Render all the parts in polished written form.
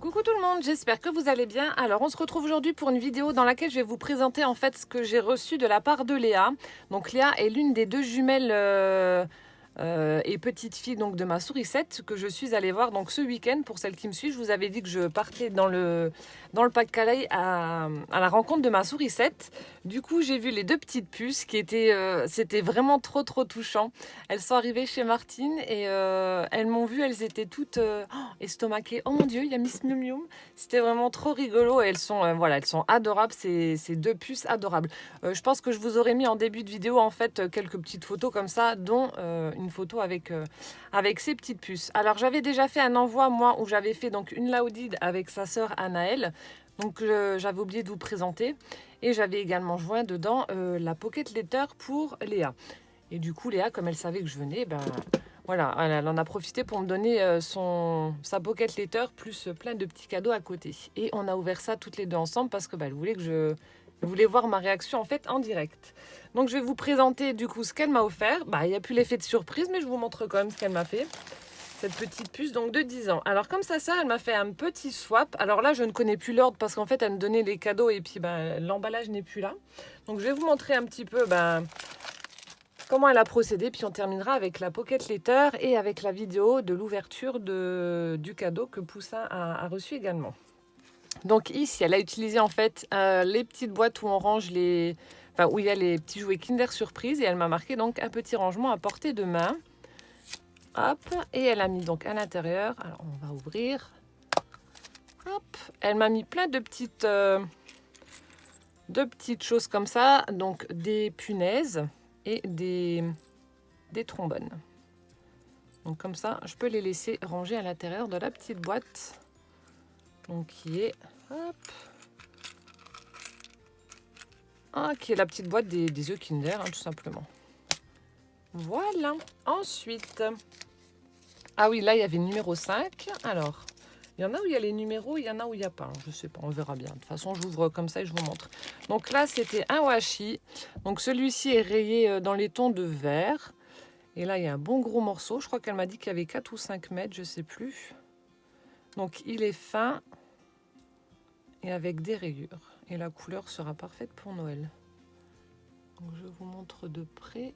Coucou tout le monde, j'espère que vous allez bien. Alors on se retrouve aujourd'hui pour une vidéo dans laquelle je vais vous présenter en fait ce que j'ai reçu de la part de Léa. Donc Léa est l'une des deux jumelles et petite fille donc de ma sourisette que je suis allée voir donc ce week-end. Pour celles qui me suivent, je vous avais dit que je partais dans le Pas-de-Calais à la rencontre de ma sourisette. Du coup j'ai vu les deux petites puces qui étaient, c'était vraiment trop touchant. Elles sont arrivées chez Martine et elles m'ont vu, elles étaient toutes estomaquées. Oh mon dieu, il y a Miss Mium Mium. C'était vraiment trop rigolo et elles sont, voilà, elles sont adorables, ces deux puces adorables. Je pense que je vous aurais mis en début de vidéo en fait quelques petites photos comme ça, dont une photo avec ces petites puces. Alors j'avais déjà fait un envoi moi où j'avais fait donc une Laudide avec sa sœur Anaëlle. Donc j'avais oublié de vous présenter. Et j'avais également joint dedans la Pocket Letter pour Léa. Et du coup, Léa, comme elle savait que je venais, ben voilà, elle en a profité pour me donner sa Pocket Letter plus plein de petits cadeaux à côté. Et on a ouvert ça toutes les deux ensemble parce que elle voulait que elle voulait voir ma réaction en fait en direct. Donc je vais vous présenter du coup ce qu'elle m'a offert. Il n'y a plus l'effet de surprise, mais je vous montre quand même ce qu'elle m'a fait. Cette petite puce donc de 10 ans. Alors comme ça, elle m'a fait un petit swap. Alors là, je ne connais plus l'ordre parce qu'en fait, elle me donnait les cadeaux et puis l'emballage n'est plus là. Donc je vais vous montrer un petit peu comment elle a procédé. Puis on terminera avec la Pocket Letter et avec la vidéo de l'ouverture du cadeau que Poussin a reçu également. Donc ici, elle a utilisé en fait les petites boîtes où on range où il y a les petits jouets Kinder Surprise et elle m'a marqué donc un petit rangement à portée de main. Hop, et elle a mis donc à l'intérieur, alors on va ouvrir, hop, elle m'a mis plein de petites choses comme ça, donc des punaises et des trombones. Donc comme ça, je peux les laisser ranger à l'intérieur de la petite boîte, donc qui est, qui est la petite boîte des œufs Kinder, tout simplement. Voilà, ensuite... Ah oui, là, il y avait le numéro 5. Alors, il y en a où il y a les numéros, il y en a où il n'y a pas. Je ne sais pas, on verra bien. De toute façon, j'ouvre comme ça et je vous montre. Donc là, c'était un washi. Donc celui-ci est rayé dans les tons de vert. Et là, il y a un bon gros morceau. Je crois qu'elle m'a dit qu'il y avait 4 ou 5 mètres, je ne sais plus. Donc il est fin et avec des rayures. Et la couleur sera parfaite pour Noël. Donc je vous montre de près.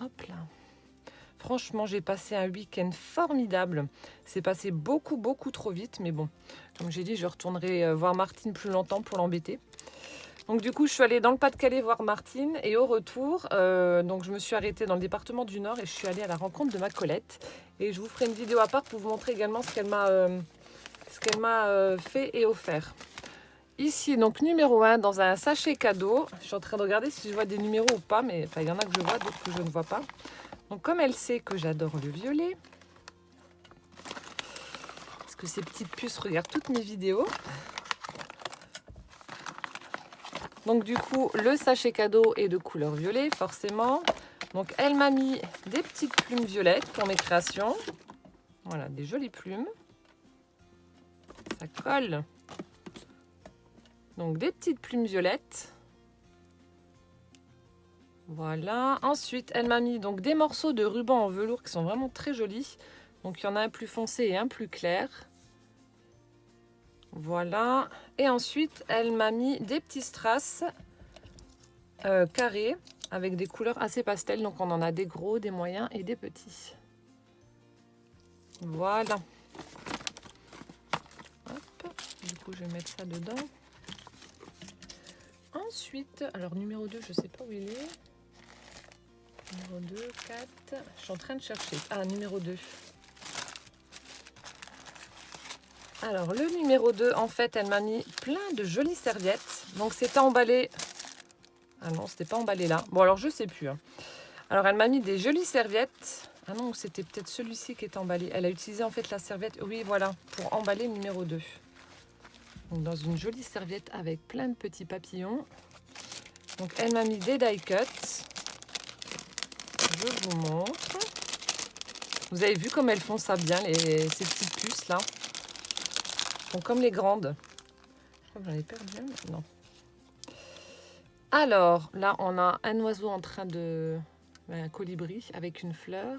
Hop là. Franchement, j'ai passé un week-end formidable. C'est passé beaucoup trop vite. Mais bon, comme j'ai dit, je retournerai voir Martine plus longtemps pour l'embêter. Donc du coup, je suis allée dans le Pas-de-Calais voir Martine. Et au retour, donc je me suis arrêtée dans le département du Nord et je suis allée à la rencontre de ma Colette. Et je vous ferai une vidéo à part pour vous montrer également ce qu'elle m'a fait et offert. Ici, donc numéro 1, dans un sachet cadeau. Je suis en train de regarder si je vois des numéros ou pas. Mais il y en a que je vois, d'autres que je ne vois pas. Donc comme elle sait que j'adore le violet, parce que ces petites puces regardent toutes mes vidéos. Donc du coup, le sachet cadeau est de couleur violet, forcément. Donc elle m'a mis des petites plumes violettes pour mes créations. Voilà, des jolies plumes. Ça colle. Donc des petites plumes violettes. Voilà. Ensuite, elle m'a mis donc des morceaux de ruban en velours qui sont vraiment très jolis. Donc il y en a un plus foncé et un plus clair. Voilà. Et ensuite, elle m'a mis des petits strass carrés avec des couleurs assez pastel. Donc on en a des gros, des moyens et des petits. Voilà. Hop. Du coup, je vais mettre ça dedans. Ensuite, alors numéro 2, je ne sais pas où il est. Numéro 2, 4. Je suis en train de chercher. Ah, numéro 2. Alors, le numéro 2, en fait, elle m'a mis plein de jolies serviettes. Donc, c'était emballé. Ah non, c'était pas emballé là. Bon, alors, je sais plus. Alors, elle m'a mis des jolies serviettes. Ah non, c'était peut-être celui-ci qui est emballé. Elle a utilisé, en fait, la serviette. Oui, voilà, pour emballer le numéro 2. Donc, dans une jolie serviette avec plein de petits papillons. Donc, elle m'a mis des die cuts. Je vous montre. Vous avez vu comme elles font ça bien, ces petites puces là. Elles font comme les grandes. Je crois que j'en ai perdu un. Non. Alors, là, on a un oiseau en train de... un colibri avec une fleur.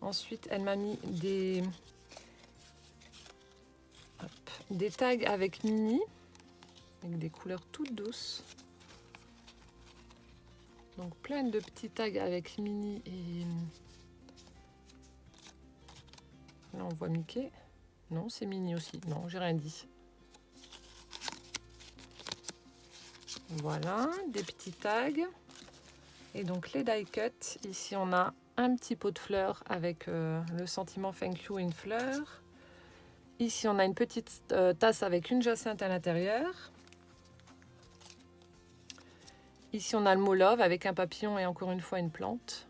Ensuite, elle m'a mis des tags avec Mini, avec des couleurs toutes douces. Donc plein de petits tags avec Mini et... Là, on voit Mickey. Non, c'est Mini aussi. Non, j'ai rien dit. Voilà, des petits tags. Et donc les die cut. Ici, on a un petit pot de fleurs avec le sentiment Thank You, une fleur. Ici, on a une petite tasse avec une jacinthe à l'intérieur. Ici, on a le mot Love avec un papillon et encore une fois une plante.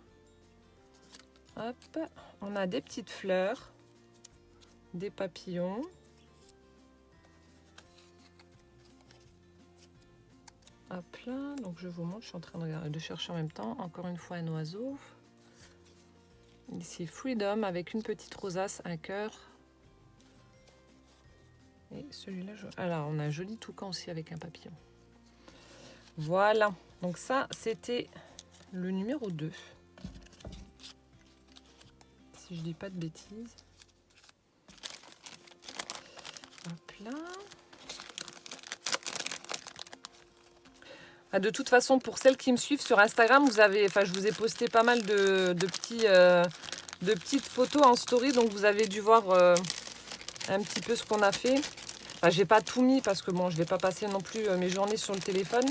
Hop, on a des petites fleurs, des papillons. Hop là, donc je vous montre, je suis en train de chercher en même temps. Encore une fois un oiseau. Ici Freedom avec une petite rosace, un cœur. Et celui-là, alors on a un joli toucan aussi avec un papillon. Voilà, donc ça c'était le numéro 2. Si je dis pas de bêtises. Hop là. Ah, de toute façon, pour celles qui me suivent sur Instagram, je vous ai posté pas mal de petites photos en story, donc vous avez dû voir un petit peu ce qu'on a fait. Enfin, j'ai pas tout mis parce que bon, je vais pas passer non plus mes journées sur le téléphone.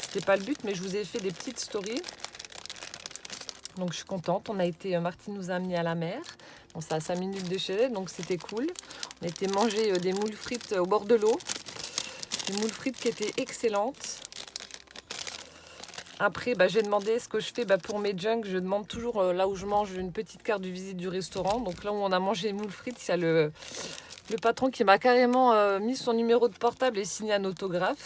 C'était pas le but, mais je vous ai fait des petites stories. Donc je suis contente. Martine nous a amenés à la mer. Bon, c'est à 5 minutes de chez elle, donc c'était cool. On a été manger des moules frites au bord de l'eau. Des moules frites qui étaient excellentes. Après, j'ai demandé ce que je fais pour mes junks. Je demande toujours là où je mange une petite carte de visite du restaurant. Donc là où on a mangé les moules frites, il y a le patron qui m'a carrément mis son numéro de portable et signé un autographe.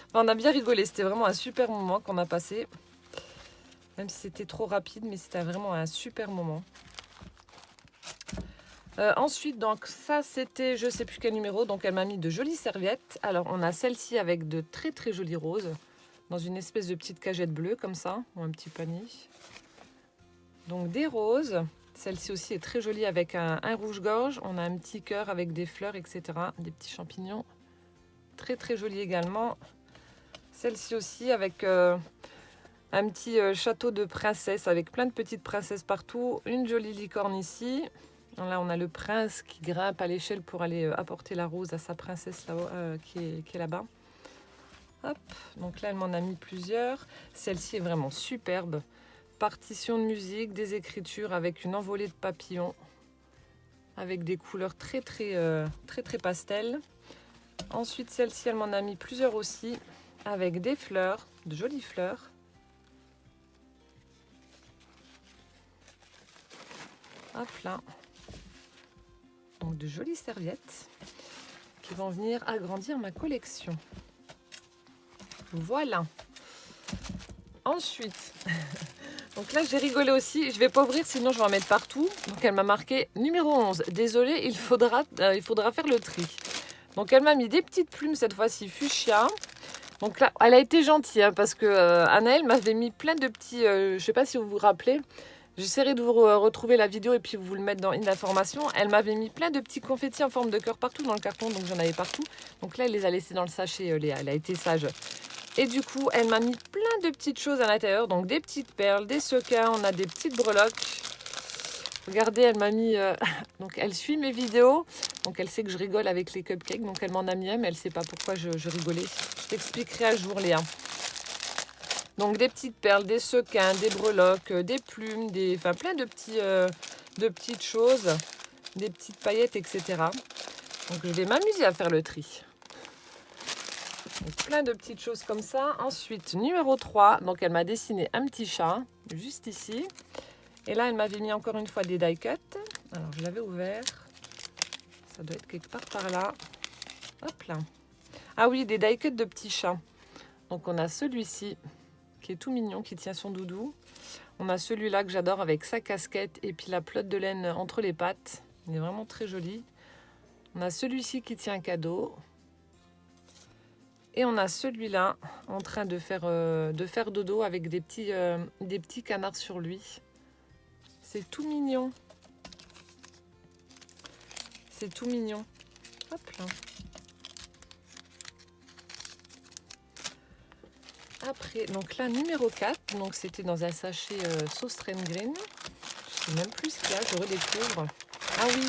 Enfin, on a bien rigolé. C'était vraiment un super moment qu'on a passé. Même si c'était trop rapide, mais c'était vraiment un super moment. Ensuite, donc ça c'était, je sais plus quel numéro. Donc elle m'a mis de jolies serviettes. Alors on a celle-ci avec de très très jolies roses. Dans une espèce de petite cagette bleue comme ça, ou un petit panier. Donc des roses. Celle-ci aussi est très jolie avec un rouge-gorge. On a un petit cœur avec des fleurs, etc. Des petits champignons. Très très jolie également. Celle-ci aussi avec un petit château de princesse avec plein de petites princesses partout. Une jolie licorne ici. Là on a le prince qui grimpe à l'échelle pour aller apporter la rose à sa princesse là-haut, qui est là-bas. Hop, donc là elle m'en a mis plusieurs. Celle-ci est vraiment superbe. Partition de musique, des écritures avec une envolée de papillons, avec des couleurs très pastel. Ensuite celle-ci elle m'en a mis plusieurs aussi, avec des fleurs, de jolies fleurs. Hop là. Donc de jolies serviettes qui vont venir agrandir ma collection. Voilà. Ensuite, donc là j'ai rigolé aussi. Je vais pas ouvrir sinon je vais en mettre partout. Donc elle m'a marqué numéro 11. Désolée, il faudra faire le tri. Donc elle m'a mis des petites plumes cette fois-ci fuchsia. Donc là, elle a été gentille parce que Anaëlle m'avait mis plein de petits... je sais pas si vous vous rappelez. J'essaierai de vous retrouver la vidéo et puis vous le mettre dans une information. Elle m'avait mis plein de petits confettis en forme de cœur partout dans le carton. Donc j'en avais partout. Donc là, elle les a laissés dans le sachet, Léa. Elle a été sage. Et du coup, elle m'a mis plein de petites choses à l'intérieur. Donc des petites perles, des sequins, on a des petites breloques. Regardez, elle m'a mis... donc elle suit mes vidéos. Donc elle sait que je rigole avec les cupcakes. Donc elle m'en a mis un, mais elle ne sait pas pourquoi je rigolais. Je t'expliquerai un jour, Léa. Donc des petites perles, des sequins, des breloques, des plumes, enfin plein de petites choses. Des petites paillettes, etc. Donc je vais m'amuser à faire le tri. Donc, plein de petites choses comme ça. Ensuite, numéro 3. Donc, elle m'a dessiné un petit chat, juste ici. Et là, elle m'avait mis encore une fois des die cut. Alors, je l'avais ouvert. Ça doit être quelque part par là. Hop là. Ah oui, des die cut de petits chats. Donc, on a celui-ci, qui est tout mignon, qui tient son doudou. On a celui-là que j'adore avec sa casquette et puis la pelote de laine entre les pattes. Il est vraiment très joli. On a celui-ci qui tient un cadeau. Et on a celui-là en train de faire dodo avec des petits canards sur lui. C'est tout mignon. C'est tout mignon. Hop là. Après, donc là, numéro 4. Donc c'était dans un sachet sauce Rengren. Je sais même plus ce qu'il y a, je redécouvre. Ah oui.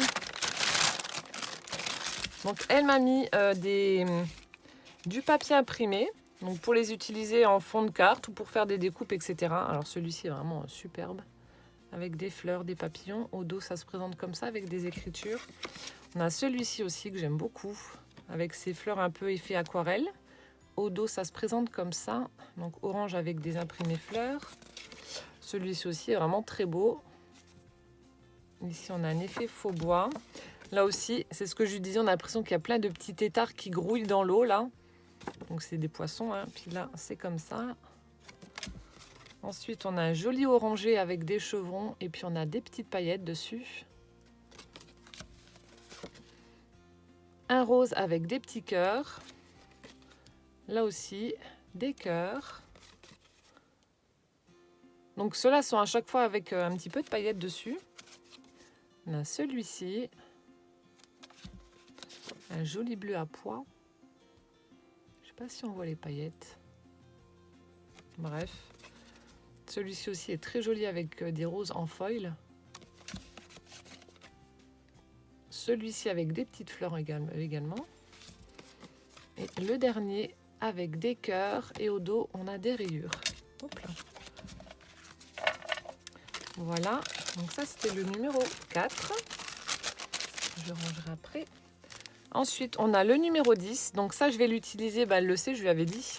Donc elle m'a mis du papier imprimé. Donc pour les utiliser en fond de carte ou pour faire des découpes, etc. Alors celui-ci est vraiment superbe. Avec des fleurs, des papillons. Au dos, ça se présente comme ça avec des écritures. On a celui-ci aussi que j'aime beaucoup. Avec ses fleurs un peu effet aquarelle. Au dos, ça se présente comme ça. Donc orange avec des imprimés fleurs. Celui-ci aussi est vraiment très beau. Ici, on a un effet faux bois. Là aussi, c'est ce que je disais, on a l'impression qu'il y a plein de petits têtards qui grouillent dans l'eau, là. Donc c'est des poissons, hein. Puis là, c'est comme ça. Ensuite, on a un joli orangé avec des chevrons. Et puis, on a des petites paillettes dessus. Un rose avec des petits cœurs. Là aussi, des cœurs. Donc ceux-là sont à chaque fois avec un petit peu de paillettes dessus. On a celui-ci. Un joli bleu à pois. Je ne sais pas si on voit les paillettes. Bref. Celui-ci aussi est très joli avec des roses en foil. Celui-ci avec des petites fleurs également. Et le dernier avec des cœurs. Et au dos, on a des rayures. Hop là. Voilà. Donc ça, c'était le numéro 4. Je rangerai après. Ensuite, on a le numéro 10. Donc ça, je vais l'utiliser. Elle le sait, je lui avais dit.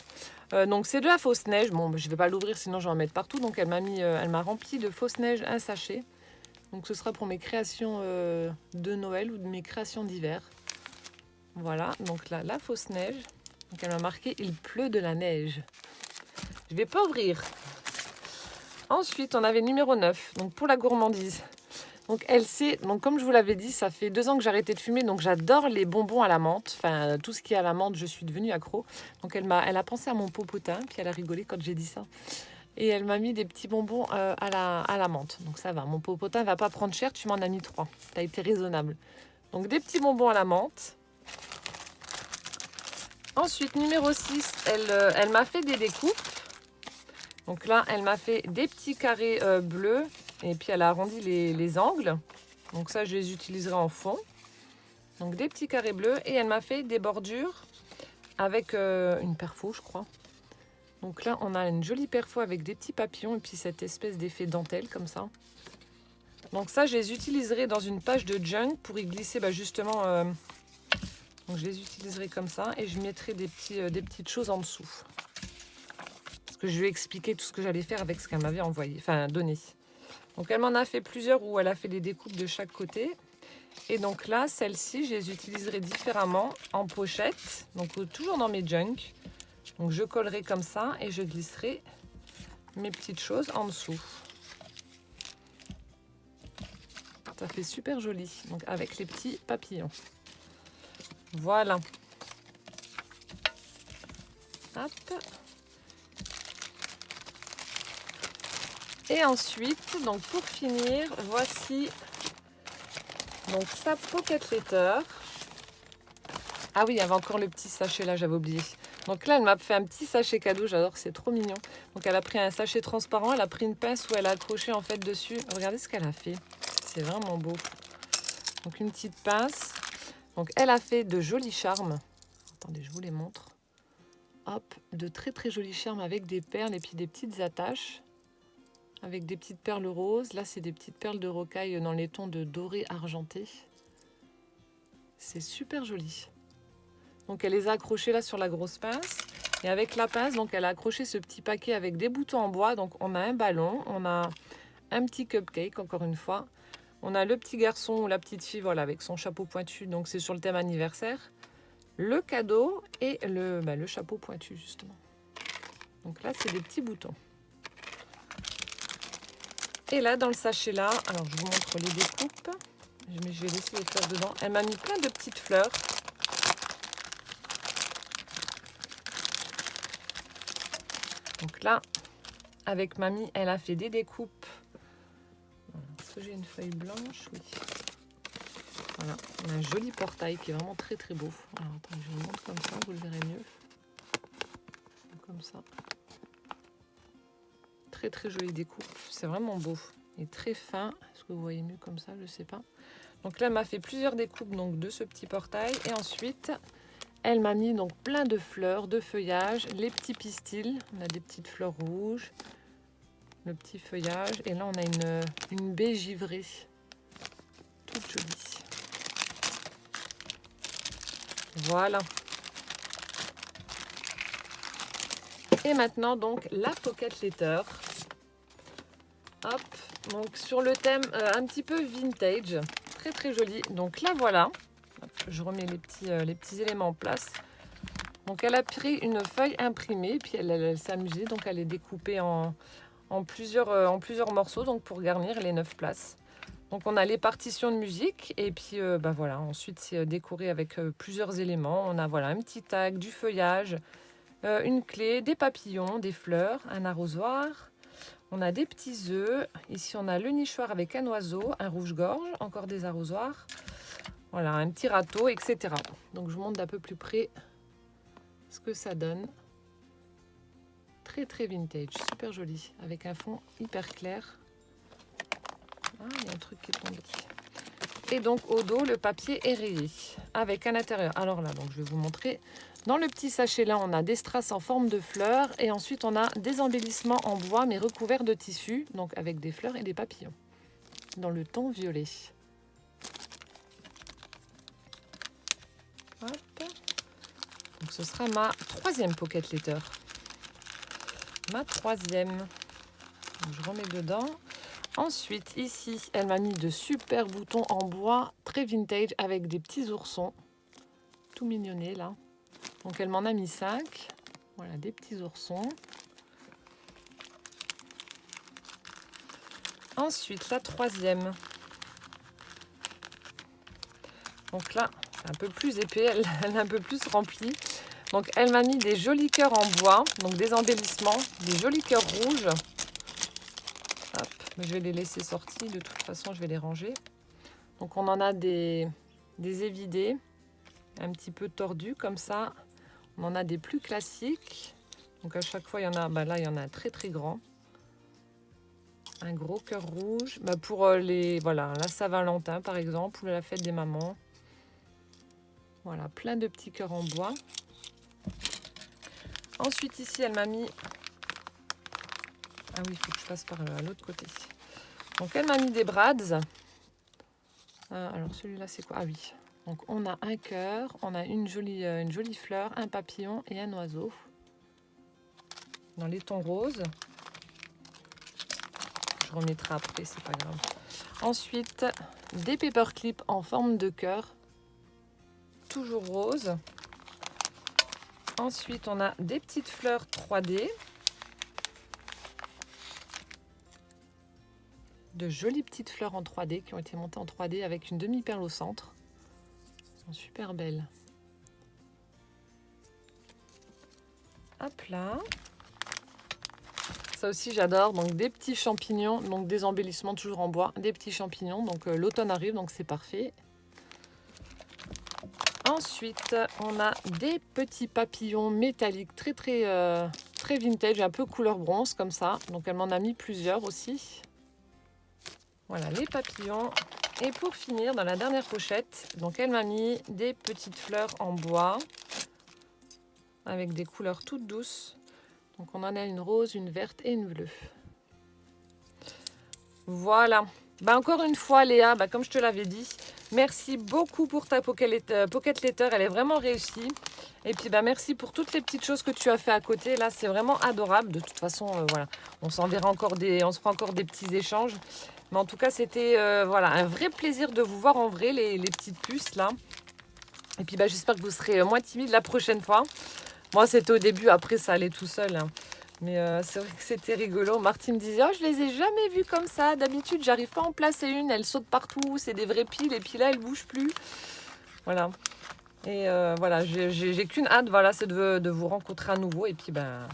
Donc c'est de la fausse neige. Bon, je ne vais pas l'ouvrir, sinon je vais en mettre partout. Donc elle m'a rempli de fausse neige un sachet. Donc ce sera pour mes créations de Noël ou de mes créations d'hiver. Voilà, donc là, la fausse neige. Donc elle m'a marqué « Il pleut de la neige ». Je ne vais pas ouvrir. Ensuite, on avait le numéro 9, donc pour la gourmandise. Donc elle sait, donc comme je vous l'avais dit, ça fait 2 ans que j'ai arrêté de fumer, donc j'adore les bonbons à la menthe. Enfin, tout ce qui est à la menthe, je suis devenue accro. Donc elle a pensé à mon popotin, puis elle a rigolé quand j'ai dit ça. Et elle m'a mis des petits bonbons à la menthe. Donc ça va, mon popotin va pas prendre cher, tu m'en as mis 3. Tu as été raisonnable. Donc des petits bonbons à la menthe. Ensuite, numéro 6, elle m'a fait des découpes. Donc là, elle m'a fait des petits carrés bleus. Et puis elle a arrondi les angles. Donc ça, je les utiliserai en fond. Donc des petits carrés bleus. Et elle m'a fait des bordures avec une perfo, je crois. Donc là, on a une jolie perfo avec des petits papillons. Et puis cette espèce d'effet dentelle comme ça. Donc ça, je les utiliserai dans une page de junk pour y glisser justement... donc je les utiliserai comme ça. Et je mettrai des petites choses en dessous. Parce que je lui ai expliqué tout ce que j'allais faire avec ce qu'elle m'avait envoyé. Enfin, donné. Donc elle m'en a fait plusieurs où elle a fait des découpes de chaque côté. Et donc là, celles-ci, je les utiliserai différemment en pochette. Donc toujours dans mes junk. Donc je collerai comme ça et je glisserai mes petites choses en dessous. Ça fait super joli. Donc avec les petits papillons. Voilà. Hop. Et ensuite, donc pour finir, voici donc sa pocket letter. Ah oui, il y avait encore le petit sachet là, j'avais oublié. Donc là, elle m'a fait un petit sachet cadeau, j'adore, c'est trop mignon. Donc elle a pris un sachet transparent, elle a pris une pince où elle a accroché en fait dessus. Regardez ce qu'elle a fait, c'est vraiment beau. Donc une petite pince. Donc elle a fait de jolis charmes. Attendez, je vous les montre. Hop, de très très jolis charmes avec des perles et puis des petites attaches. Avec des petites perles roses. Là, c'est des petites perles de rocaille dans les tons de doré argenté. C'est super joli. Donc, elle les a accrochées là sur la grosse pince. Et avec la pince, donc, elle a accroché ce petit paquet avec des boutons en bois. Donc, on a un ballon, on a un petit cupcake, encore une fois. On a le petit garçon ou la petite fille, voilà, avec son chapeau pointu. Donc, c'est sur le thème anniversaire. Le cadeau et le chapeau pointu, justement. Donc là, c'est des petits boutons. Et là, dans le sachet là, alors je vous montre les découpes. Mais je vais laisser les fleurs dedans. Elle m'a mis plein de petites fleurs. Donc là, avec mamie, elle a fait des découpes. Voilà. Est-ce que j'ai une feuille blanche? Oui. Voilà, on a un joli portail qui est vraiment très très beau. Alors attendez, je vous le montre comme ça, vous le verrez mieux. Comme ça. Très très jolie découpe, c'est vraiment beau. Et très fin, est-ce que vous voyez mieux comme ça, je sais pas. Donc là, elle m'a fait plusieurs découpes donc, de ce petit portail. Et ensuite, elle m'a mis donc plein de fleurs, de feuillages, les petits pistils. On a des petites fleurs rouges, le petit feuillage. Et là, on a une baie givrée, toute jolie. Voilà. Et maintenant, donc, la pocket letter. Hop, donc sur le thème un petit peu vintage, très très joli. Donc là, voilà. Hop, je remets les petits éléments en place. Donc elle a pris une feuille imprimée, puis elle s'est amusée. Donc elle est découpée en plusieurs morceaux, donc pour garnir les 9 places. Donc on a les partitions de musique, et puis bah voilà, ensuite c'est décoré avec plusieurs éléments. On a voilà un petit tag, du feuillage, une clé, des papillons, des fleurs, un arrosoir. On a des petits œufs. Ici, on a le nichoir avec un oiseau, un rouge-gorge, encore des arrosoirs. Voilà, un petit râteau, etc. Donc, je vous montre d'un peu plus près ce que ça donne. Très, très vintage, super joli, avec un fond hyper clair. Ah, il y a un truc qui est tombé. Et donc, au dos, le papier est rayé, avec un intérieur. Alors là, donc, je vais vous montrer. Dans le petit sachet là, on a des strass en forme de fleurs et ensuite on a des embellissements en bois mais recouverts de tissu, donc avec des fleurs et des papillons, dans le ton violet. Hop. Donc ce sera ma troisième pocket letter. Ma troisième. Donc, je remets dedans. Ensuite, ici, elle m'a mis de super boutons en bois, très vintage, avec des petits oursons, tout mignonnés là. Donc elle m'en a mis 5. Voilà, des petits oursons. Ensuite, la troisième. Donc là, un peu plus épais, elle est un peu plus remplie. Donc elle m'a mis des jolis cœurs en bois, donc des embellissements, des jolis cœurs rouges. Hop, mais je vais les laisser sortis, de toute façon je vais les ranger. Donc on en a des évidés, un petit peu tordus comme ça. On en a des plus classiques. Donc à chaque fois, il y en a, bah là, il y en a un très très grand. Un gros cœur rouge. Bah pour voilà, la Saint-Valentin par exemple, ou la fête des mamans. Voilà, plein de petits cœurs en bois. Ensuite, ici, elle m'a mis... Ah oui, il faut que je passe par l'autre côté. Donc elle m'a mis des brads. Alors celui-là, c'est quoi? Ah oui. Donc on a un cœur, on a une jolie fleur, un papillon et un oiseau. Dans les tons roses. Je remettrai après, c'est pas grave. Ensuite, des paperclips en forme de cœur. Toujours rose. Ensuite, on a des petites fleurs 3D. De jolies petites fleurs en 3D qui ont été montées en 3D avec une demi-perle au centre. Elles sont super belles. Hop là. Ça aussi j'adore, donc des petits champignons, donc des embellissements toujours en bois, des petits champignons, donc l'automne arrive donc c'est parfait. Ensuite on a des petits papillons métalliques très vintage, un peu couleur bronze comme ça, donc elle m'en a mis plusieurs aussi. Voilà les papillons. Et pour finir dans la dernière pochette, donc elle m'a mis des petites fleurs en bois avec des couleurs toutes douces. Donc on en a une rose, une verte et une bleue. Voilà. Bah encore une fois Léa, bah comme je te l'avais dit, merci beaucoup pour ta pocket letter, elle est vraiment réussie. Et puis bah merci pour toutes les petites choses que tu as fait à côté. Là c'est vraiment adorable. De toute façon, voilà, on s'enverra encore on se fera encore des petits échanges. Mais en tout cas c'était voilà, un vrai plaisir de vous voir en vrai, les petites puces là. Et puis bah, j'espère que vous serez moins timide la prochaine fois. Moi, c'était au début, après, ça allait tout seul. Hein. Mais c'est vrai que c'était rigolo. Martine me disait, oh, je les ai jamais vues comme ça. D'habitude, j'arrive pas à en placer une. Elle saute partout. C'est des vraies piles. Et puis là, elle bouge plus. Voilà. Et voilà, j'ai qu'une hâte, voilà, c'est de vous rencontrer à nouveau. Et puis, ben,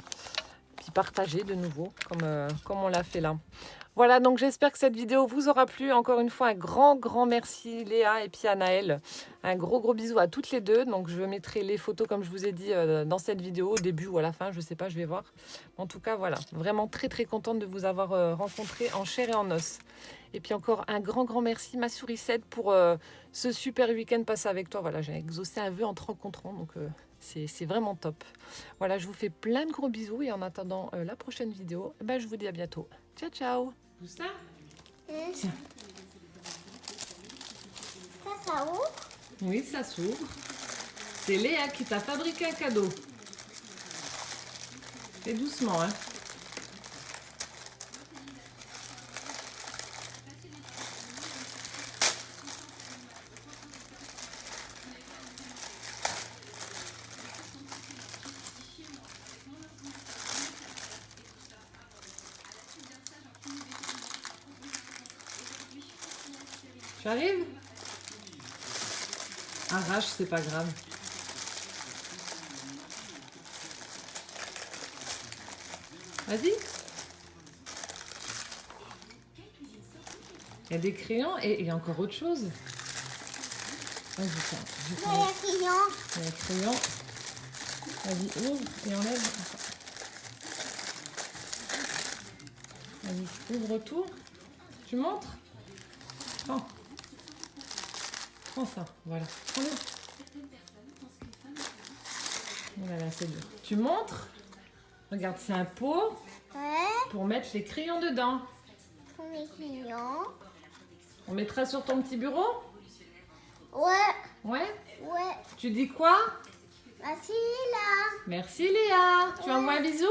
partager de nouveau, comme on l'a fait là. Voilà, donc j'espère que cette vidéo vous aura plu. Encore une fois, un grand merci Léa et puis Anaëlle. Un gros bisou à toutes les deux. Donc je mettrai les photos comme je vous ai dit dans cette vidéo, au début ou à la fin, je sais pas, je vais voir. En tout cas, voilà, vraiment très contente de vous avoir rencontré en chair et en os. Et puis encore un grand merci ma sourisette pour ce super week-end passé avec toi. Voilà, j'ai exaucé un vœu en te rencontrant, donc c'est vraiment top. Voilà, je vous fais plein de gros bisous et en attendant la prochaine vidéo, ben, je vous dis à bientôt. Ciao. Tout ça? Tiens. Ça ouvre? Oui, ça s'ouvre. C'est Léa qui t'a fabriqué un cadeau. Fais doucement, hein. Tu arrives? Arrache, c'est pas grave. Vas-y. Il y a des crayons et il y a encore autre chose. Vas-y, ça. Il y a les crayons. Il y a les crayons. Vas-y, ouvre et enlève. Vas-y, ouvre tout. Tu montres? Prends. Prends ça, voilà. Prends-le. Oh là là, c'est dur. Tu montres? Regarde, c'est un pot Ouais. pour mettre les crayons dedans. Pour les crayons. On mettra sur ton petit bureau? Ouais. Ouais? Ouais. Tu dis quoi? Merci là. Merci Léa. Tu envoies un bisou?